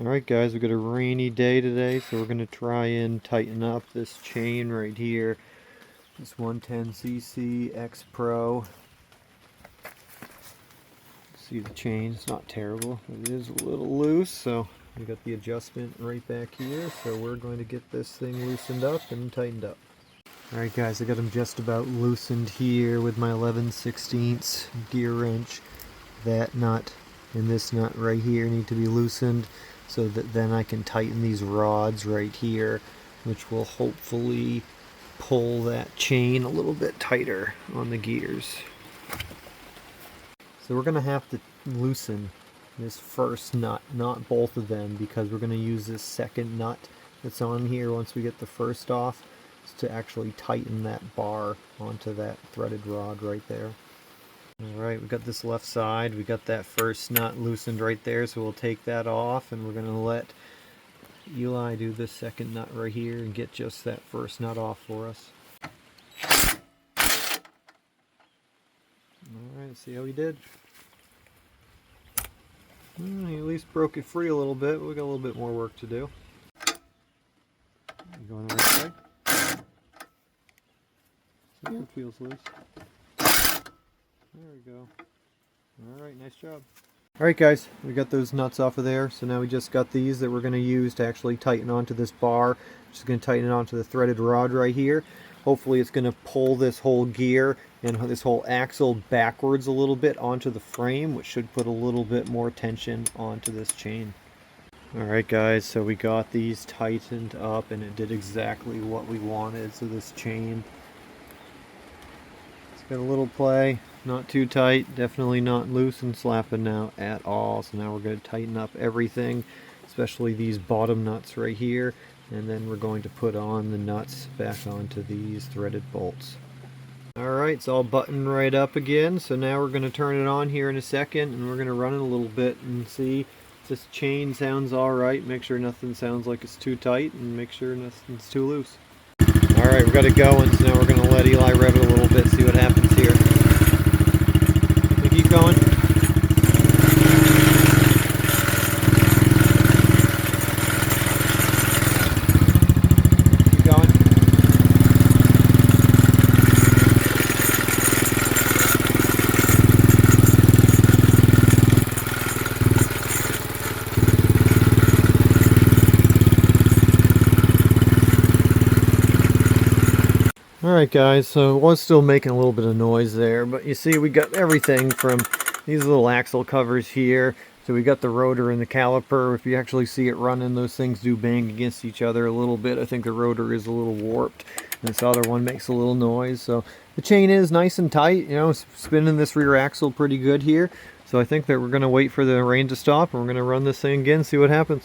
Alright guys, we've got a rainy day today, so we're going to try and tighten up this chain right here. This 110cc Xpro. See the chain, it's not terrible. It is a little loose, so we got the adjustment right back here. So we're going to get this thing loosened up and tightened up. Alright guys, I got them just about loosened here with my 11/16 gear wrench. That nut and this nut right here need to be loosened, so that then I can tighten these rods right here, which will hopefully pull that chain a little bit tighter on the gears. So we're going to have to loosen this first nut, not both of them, because we're going to use this second nut that's on here once we get the first off to actually tighten that bar onto that threaded rod right there. Alright, we got this left side, we got that first nut loosened right there, so we'll take that off and we're going to let Eli do this second nut right here and get just that first nut off for us. Alright, see how he did. He at least broke it free a little bit, but we got a little bit more work to do. Going the right way. See if it feels loose. There we go. Alright, nice job. Alright guys, we got those nuts off of there, so now we just got these that we're going to use to actually tighten onto this bar. Just going to tighten it onto the threaded rod right here. Hopefully it's going to pull this whole gear and this whole axle backwards a little bit onto the frame, which should put a little bit more tension onto this chain. Alright guys, so we got these tightened up and it did exactly what we wanted. So this chain, it's got a little play. Not too tight, definitely not loose and slapping now at all. So now we're going to tighten up everything, especially these bottom nuts right here, and then we're going to put on the nuts back onto these threaded bolts. Alright, it's all buttoned right up again, so now we're going to turn it on here in a second and we're going to run it a little bit and see if this chain sounds alright. Make sure nothing sounds like it's too tight and make sure nothing's too loose. Alright, we got it going, so now we're going to let Eli rev it a little bit, see what happens here. Keep going. Keep going. Alright guys, so it was still making a little bit of noise there, but you see we got everything from these little axle covers here, so we got the rotor and the caliper. If you actually see it running, those things do bang against each other a little bit. I think the rotor is a little warped, and this other one makes a little noise. So the chain is nice and tight, you know, spinning this rear axle pretty good here. So I think that we're going to wait for the rain to stop, and we're going to run this thing again, see what happens.